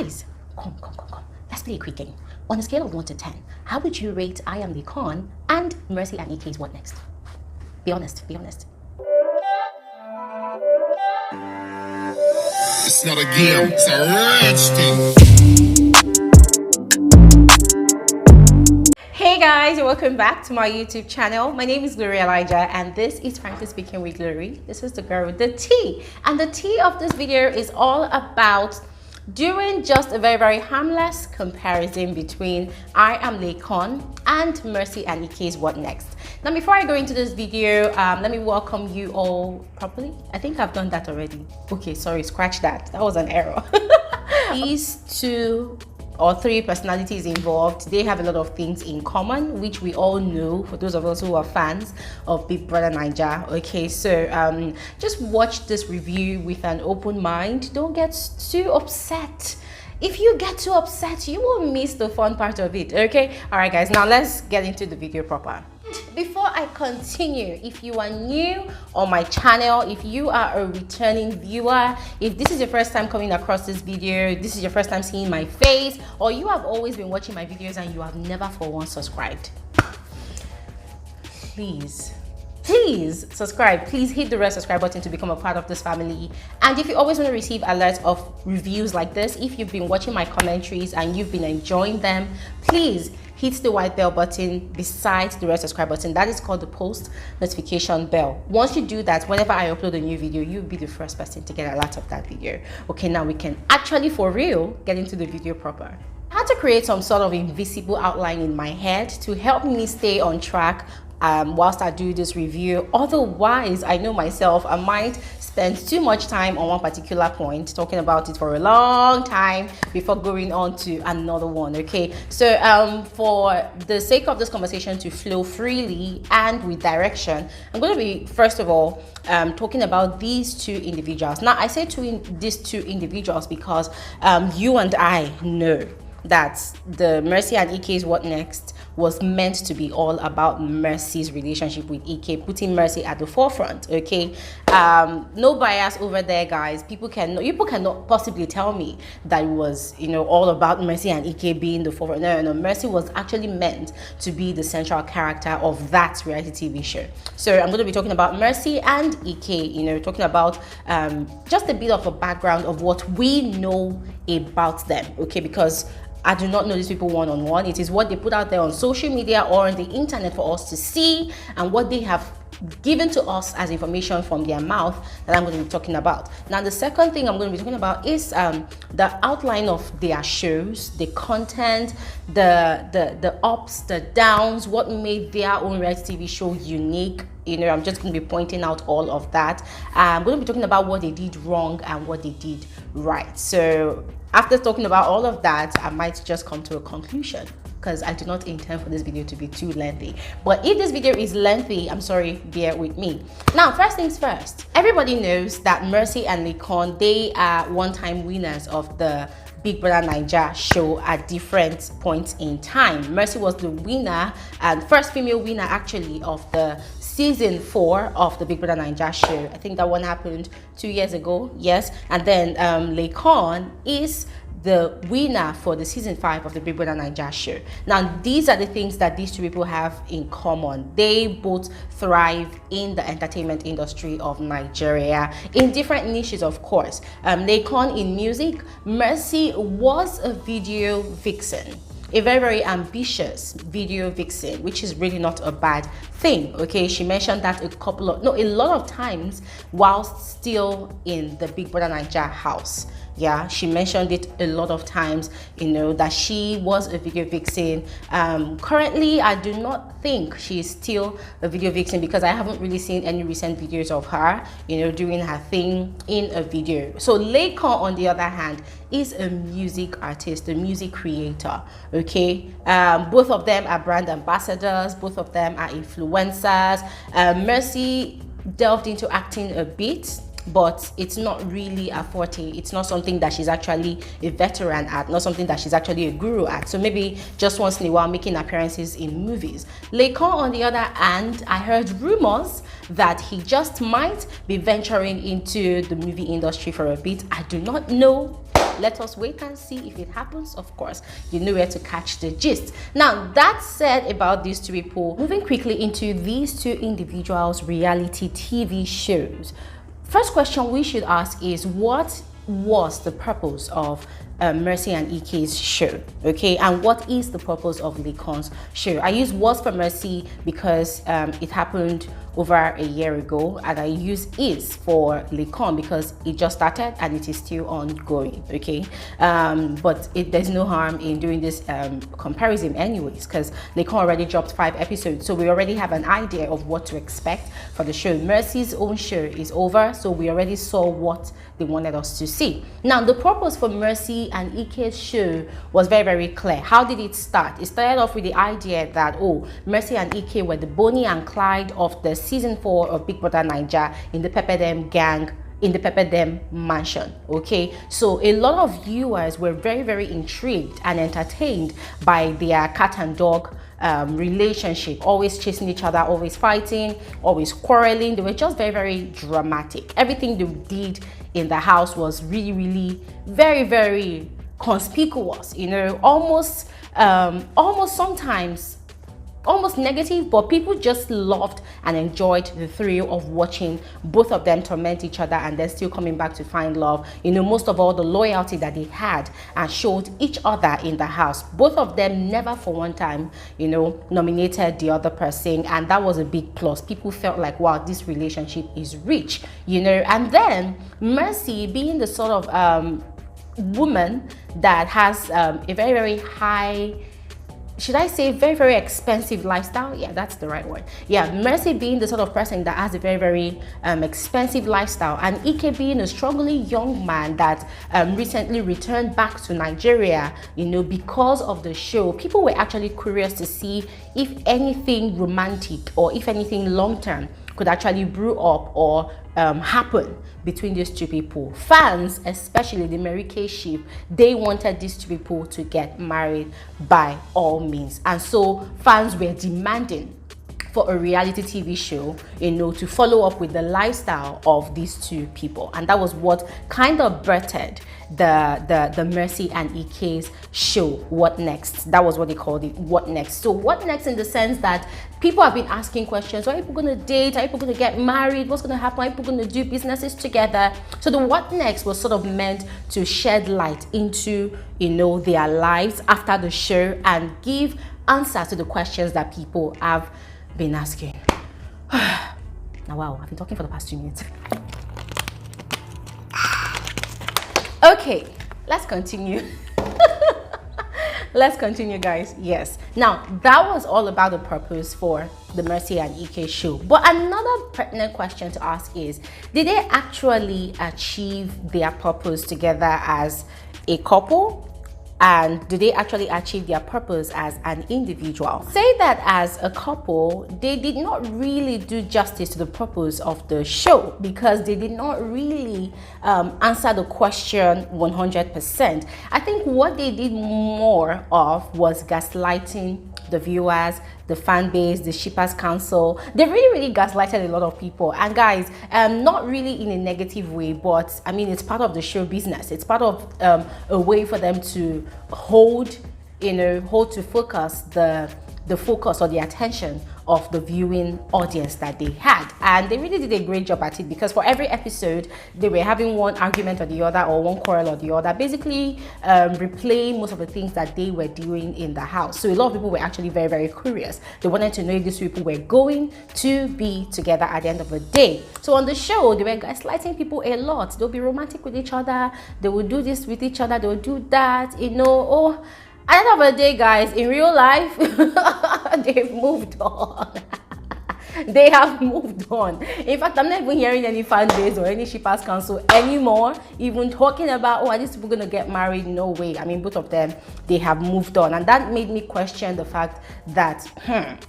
Guys, come. Let's play a quick game. On a scale of 1 to 10, how would you rate I Am Laycon and Mercy and IKE'S What Next? Be honest. It's not a game, it's a rich thing. Hey guys, welcome back to my YouTube channel. My name is Glory Elijah and this is Frankly Speaking with Glory. This is the girl with the tea. And the tea of this video is all about doing just a very harmless comparison between I Am Laycon and Mercy and IKE'S What Next. Now before I go into this video, let me welcome you all properly. I think I've done that already. Okay, sorry, scratch that. That was an error. These 2 or 3 personalities involved, they have a lot of things in common, which we all know for those of us who are fans of Big Brother Naija. Okay, so just watch this review with an open mind. Don't get too upset. If you get too upset, you will miss the fun part of it. Okay, all right guys, now let's get into the video proper. Before I continue, if you are new on my channel, if you are a returning viewer, if this is your first time coming across this video, this is your first time seeing my face, or you have always been watching my videos and you have never for once subscribed, please subscribe. Please hit the red subscribe button to become a part of this family. And if you always want to receive alerts of reviews like this, if you've been watching my commentaries and you've been enjoying them, please hit the white bell button beside the red subscribe button. That is called the post notification bell. Once you do that, whenever I upload a new video, you'll be the first person to get alert of that video. Okay, now we can actually for real get into the video proper. I had to create some sort of invisible outline in my head to help me stay on track whilst I do this review. Otherwise, I know myself, I might spend too much time on one particular point, talking about it for a long time before going on to another one. Okay, so for the sake of this conversation to flow freely and with direction, I'm going to be first of all talking about these 2 individuals. Now I say these two individuals because you and I know that the Mercy and IKE'S What Next was meant to be all about Mercy's relationship with IKE, putting Mercy at the forefront. Okay, no bias over there, guys. People cannot possibly tell me that it was, all about Mercy and IKE being the forefront. No, Mercy was actually meant to be the central character of that reality TV show. So I'm going to be talking about Mercy and IKE, talking about just a bit of a background of what we know about them. Okay, because I do not know these people one-on-one. It is what they put out there on social media or on the internet for us to see, and what they have given to us as information from their mouth that I'm going to be talking about. Now, the second thing I'm going to be talking about is the outline of their shows, the content, the ups, the downs, what made their own reality TV show unique. I'm just going to be pointing out all of that. I'm going to be talking about what they did wrong and what they did right. So after talking about all of that, I might just come to a conclusion, because I do not intend for this video to be too lengthy. But if this video is lengthy, I'm sorry, bear with me. Now, first things first, everybody knows that Mercy and Laycon, they are one-time winners of the Big Brother Naija show at different points in time. Mercy was the winner and first female winner actually of the season 4 of the Big Brother Naija show. I think that one happened 2 years ago, yes. And then Laycon is the winner for the season 5 of the Big Brother Naija show. Now, these are the things that these 2 people have in common. They both thrive in the entertainment industry of Nigeria in different niches, of course. Laycon in music, Mercy was a video vixen, a very ambitious video vixen, which is really not a bad thing. Okay, she mentioned that a lot of times whilst still in the Big Brother Naija house. Yeah, she mentioned it a lot of times, that she was a video vixen. Currently, I do not think she is still a video vixen, because I haven't really seen any recent videos of her, doing her thing in a video. So Laycon, on the other hand, is a music artist, a music creator. Okay, both of them are brand ambassadors, both of them are influencers. Mercy delved into acting a bit, but it's not really a forte. It's not something that she's actually a veteran at, not something that she's actually a guru at. So maybe just once in a while making appearances in movies. Laycon, on the other hand, I heard rumors that he just might be venturing into the movie industry for a bit. I do not know Let us wait and see if it happens. Of course, you know where to catch the gist. Now, that said about these two people, moving quickly into these two individuals' reality TV shows. First question we should ask is, what was the purpose of Mercy and IKE'S show? Okay, and what is the purpose of Laycon's show? I use was for Mercy because it happened over a year ago, and I use is for Laycon because it just started and it is still ongoing. Okay, but there's no harm in doing this comparison anyways, because Laycon already dropped 5 episodes, so we already have an idea of what to expect for the show. Mercy's own show is over, so we already saw what they wanted us to see. Now, the purpose for Mercy and IKE'S show was very, very clear. How did it start? It started off with the idea that, oh, Mercy and IKE were the Bonnie and Clyde of the season 4 of Big Brother Naija in the Pepperdam gang, in the Pepperdam mansion. Okay, so a lot of viewers were very, very intrigued and entertained by their cat and dog relationship, always chasing each other, always fighting, always quarreling. They were just very, very dramatic. Everything they did in the house was really, really very, very conspicuous, you know, almost sometimes almost negative, but people just loved and enjoyed the thrill of watching both of them torment each other and then still coming back to find love. You know, most of all, the loyalty that they had and showed each other in the house. Both of them never for one time, you know, nominated the other person, and that was a big plus. People felt like, wow, this relationship is rich, you know. And then Mercy, being the sort of woman that has a very, very high, should I say very, very expensive lifestyle? Yeah, that's the right word. Yeah, Mercy being the sort of person that has a very, very expensive lifestyle, and Ike being a struggling young man that recently returned back to Nigeria, you know, because of the show. People were actually curious to see if anything romantic or if anything long-term could actually brew up or happen between these two people. Fans, especially the Mary Kay ship, they wanted these two people to get married by all means, and so fans were demanding for a reality TV show, you know, to follow up with the lifestyle of these two people. And that was what kind of birthed the Mercy and IKE'S show, What Next. That was what they called it, What Next. So what next, in the sense that people have been asking questions: are people going to date? Are people going to get married? What's going to happen? Are people going to do businesses together? So the What Next was sort of meant to shed light into, you know, their lives after the show and give answers to the questions that people have been asking. Now, wow, I've been talking for the past 2 minutes. Okay, let's continue. Let's continue, guys. Yes, now that was all about the purpose for the Mercy and IKE show. But another pertinent question to ask is, did they actually achieve their purpose together as a couple? And do they actually achieve their purpose as an individual? Say that as a couple, they did not really do justice to the purpose of the show, because they did not really answer the question 100%. I think what they did more of was gaslighting the viewers, the fan base, the shippers council. They really gaslighted a lot of people. And guys, not really in a negative way, but I mean, it's part of the show business. It's part of a way for them to hold to focus the focus or the attention of the viewing audience that they had. And they really did a great job at it, because for every episode they were having one argument or the other, or one quarrel or the other, basically replaying most of the things that they were doing in the house. So a lot of people were actually very curious. They wanted to know if these people were going to be together at the end of the day. So on the show, they were gaslighting people a lot. They'll be romantic with each other, they will do this with each other, they will do that, you know. Oh, at the end of the day, guys, in real life, they've moved on. They have moved on. In fact, I'm not even hearing any fan base or any shippers council anymore even talking about, oh, are these people going to get married? No way. I mean, both of them, they have moved on. And that made me question the fact that,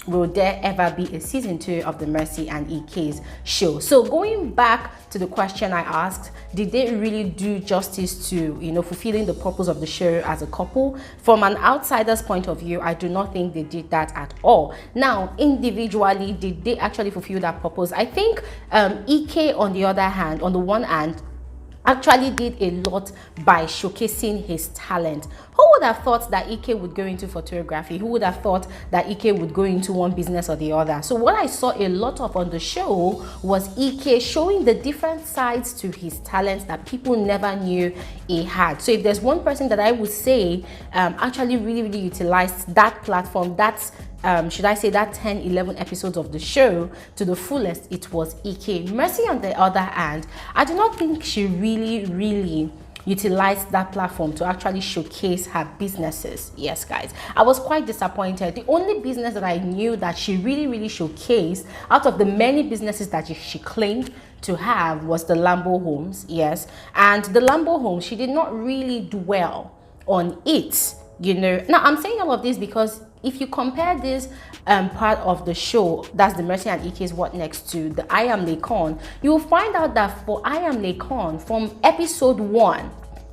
will there ever be a season 2 of the Mercy and IKE'S show? So going back to the question I asked, did they really do justice to, you know, fulfilling the purpose of the show as a couple? From an outsider's point of view, I do not think they did that at all. Now, individually, did they actually fulfill that purpose? I think Ike, on the other hand, on the one hand, actually did a lot by showcasing his talent. Who would have thought that Ike would go into photography? Who would have thought that Ike would go into one business or the other? So what I saw a lot of on the show was Ike showing the different sides to his talents that people never knew he had. So if there's one person that I would say actually really utilized that platform, that's should I say that 10-11 episodes of the show to the fullest, it was Ike. Mercy, on the other hand, I do not think she really utilized that platform to actually showcase her businesses. Yes, guys, I was quite disappointed. The only business that I knew that she really showcased out of the many businesses that she claimed to have was the Lambo Homes. Yes, and the Lambo Homes, she did not really dwell on it, you know. Now I'm saying all of this because if you compare this part of the show, that's the Mercy and Ike's What Next, to the I Am Laycon, you will find out that for I Am Laycon, from episode 1,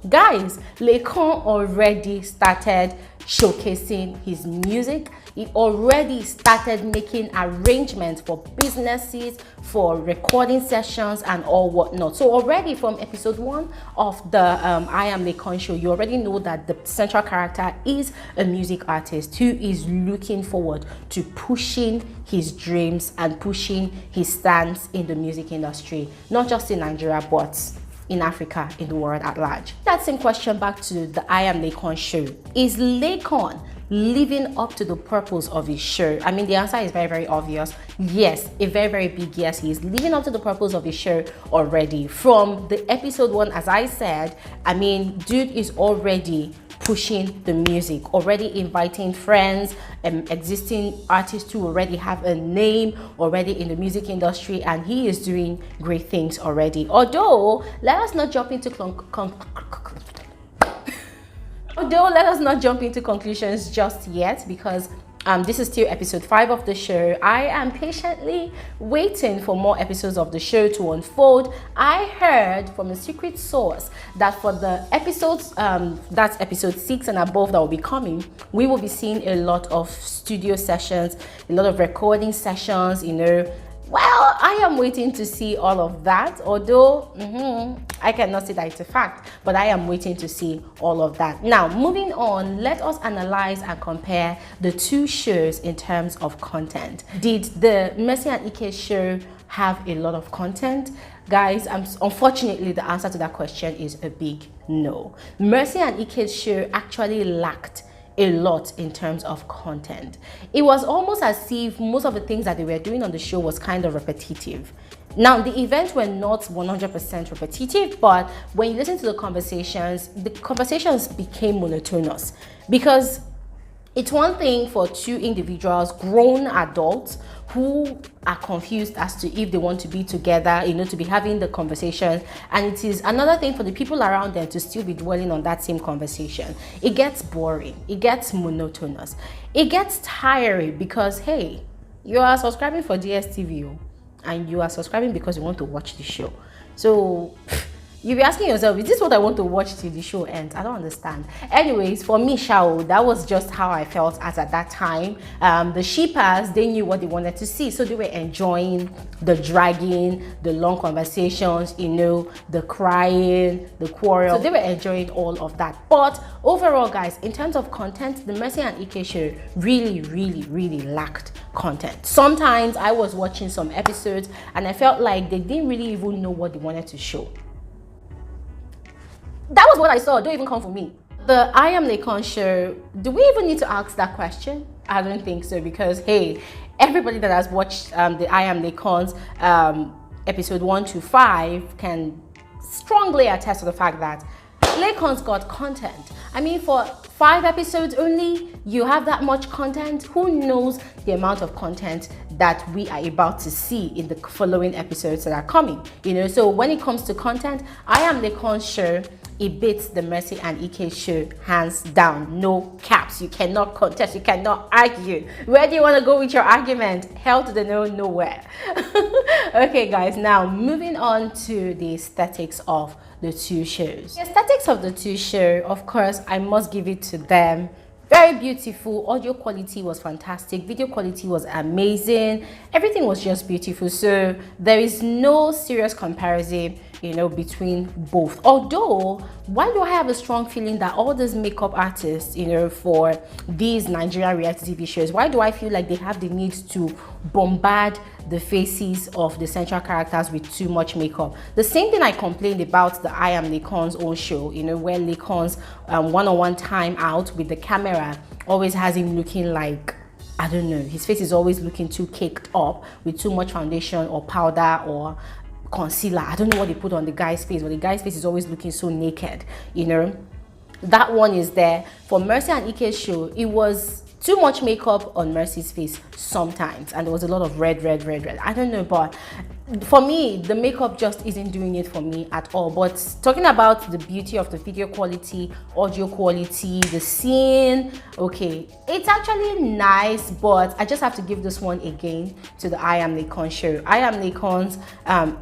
guys, Laycon already started showcasing his music. He already started making arrangements for businesses, for recording sessions and all whatnot. So already from episode 1 of the I Am Laycon show, you already know that the central character is a music artist who is looking forward to pushing his dreams and pushing his stance in the music industry, not just in Nigeria, but in Africa, in the world at large. That same question back to the I Am Laycon show. Is Laycon living up to the purpose of his show? I mean, the answer is very obvious. Yes, a very big yes. He is living up to the purpose of his show already. From the episode 1, as I said, I mean, dude is already pushing the music, already inviting friends and existing artists who already have a name already in the music industry, and he is doing great things already. Although let us not jump into conclusions just yet, because this is still episode 5 of the show. I am patiently waiting for more episodes of the show to unfold. I heard from a secret source that for the episodes, that's episode 6 and above that will be coming, we will be seeing a lot of studio sessions, a lot of recording sessions, you know. Well, I am waiting to see all of that, although I cannot say that it's a fact, but I am waiting to see all of that. Now, moving on, let us analyze and compare the two shows in terms of content. Did the Mercy and Ike show have a lot of content? Guys, unfortunately, the answer to that question is a big no. Mercy and Ike's show actually lacked a lot in terms of content. It was almost as if most of the things that they were doing on the show was kind of repetitive. Now, the events were not 100% repetitive, but when you listen to the conversations became monotonous, because it's one thing for two individuals, grown adults, who are confused as to if they want to be together, you know, to be having the conversation, and it is another thing for the people around them to still be dwelling on that same conversation. It gets boring, it gets monotonous, it gets tiring, because hey, you are subscribing for DSTV and you are subscribing because you want to watch the show. So you'll be asking yourself, is this what I want to watch till the show ends? I don't understand. Anyways, for me, Shao, that was just how I felt at that time. The shippers, they knew what they wanted to see, so they were enjoying the dragging, the long conversations, you know, the crying, the quarrel. So they were enjoying all of that. But overall, guys, in terms of content, the Mercy and Ike show really lacked content. Sometimes I was watching some episodes and I felt like they didn't really even know what they wanted to show. That was what I saw. Don't even come for me. The I Am Laycon show, do we even need to ask that question? I don't think so, because hey, everybody that has watched the I Am Laycon's episode 1 to 5 can strongly attest to the fact that Laycon's got content. I mean, for 5 episodes only, you have that much content. Who knows the amount of content that we are about to see in the following episodes that are coming, you know? So when it comes to content, I Am Laycon's show, it beats the Mercy and Ike show hands down. No caps. You cannot contest, you cannot argue. Where do you want to go with your argument? Hell to the no, nowhere. Okay guys, now moving on to the aesthetics of the two shows. The aesthetics of the two shows, of course, I must give it to them. Very beautiful. Audio quality was fantastic. Video quality was amazing. Everything was just beautiful. So there is no serious comparison, between both. Although, why do I have a strong feeling that all these makeup artists, for these Nigerian reality TV shows, why do I feel like they have the need to bombard the faces of the central characters with too much makeup? The same thing I complained about the I Am Laycon's own show, where Laycon's one-on-one time out with the camera always has him looking like, I don't know, his face is always looking too caked up with too much foundation or powder or concealer. I don't know what they put on the guy's face, but the guy's face is always looking so naked, That one is there. For Mercy and Ike's show, it was too much makeup on Mercy's face sometimes, and there was a lot of red. I don't know, but for me, the makeup just isn't doing it for me at all. But talking about the beauty of the video quality, audio quality, the scene, okay, it's actually nice, but I just have to give this one again to the I Am Laycon show. I Am Laycon's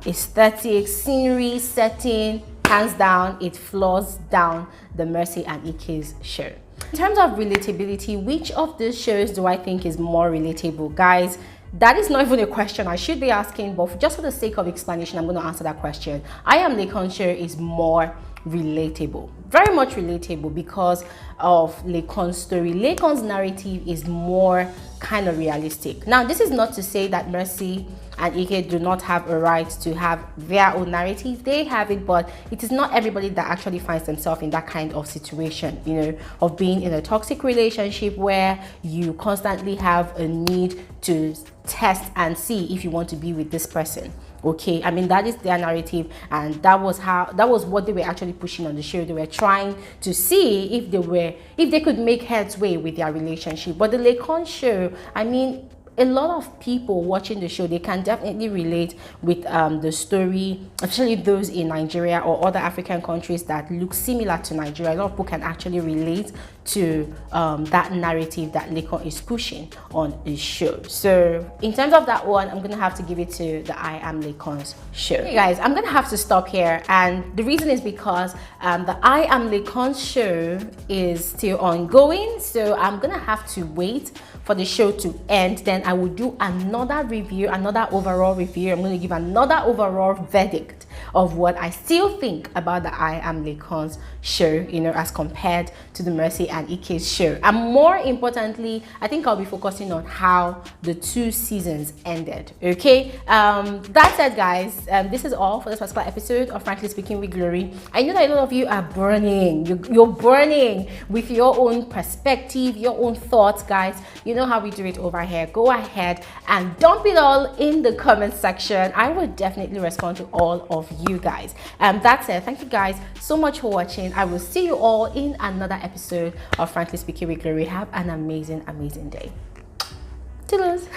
aesthetic, scenery, setting, hands down, it floors down the Mercy and Ike's show. In terms of relatability, which of these shows do I think is more relatable? Guys, that is not even a question I should be asking, but just for the sake of explanation, I'm going to answer that question. I Am Laycon's show is more relatable, very much relatable, because of Laycon's story. Laycon's narrative is more kind of realistic. Now, this is not to say that Mercy and Ike do not have a right to have their own narrative. They have it, but it is not everybody that actually finds themselves in that kind of situation, of being in a toxic relationship where you constantly have a need to test and see if you want to be with this person. Okay, I mean, that is their narrative, and that was what they were actually pushing on the show. They were trying to see if they could make headway with their relationship. But the Laycon show, I mean, a lot of people watching the show, they can definitely relate with the story, especially those in Nigeria or other African countries that look similar to Nigeria. A lot of people can actually relate to that narrative that Laycon is pushing on his show. So in terms of that one, I'm gonna have to give it to the I Am Laycon's show. Hey guys, I'm gonna have to stop here, and the reason is because the I Am Laycon's show is still ongoing, so I'm gonna have to wait for the show to end. Then I will do another review, another overall review. I'm going to give another overall verdict of what I still think about the I Am Laycon's show, as compared to the Mercy and Ike's show. And more importantly, I think I'll be focusing on how the 2 seasons ended. Okay, that said, guys, this is all for this particular episode of Frankly Speaking with Glory. I know that a lot of you are burning. You're burning with your own perspective, your own thoughts, guys. You know how we do it over here. Go ahead and dump it all in the comment section. I will definitely respond to all of you guys. That's it. Thank you guys so much for watching. I will see you all in another episode of Frankly Speaking with Glory. Have an amazing day. Toodles.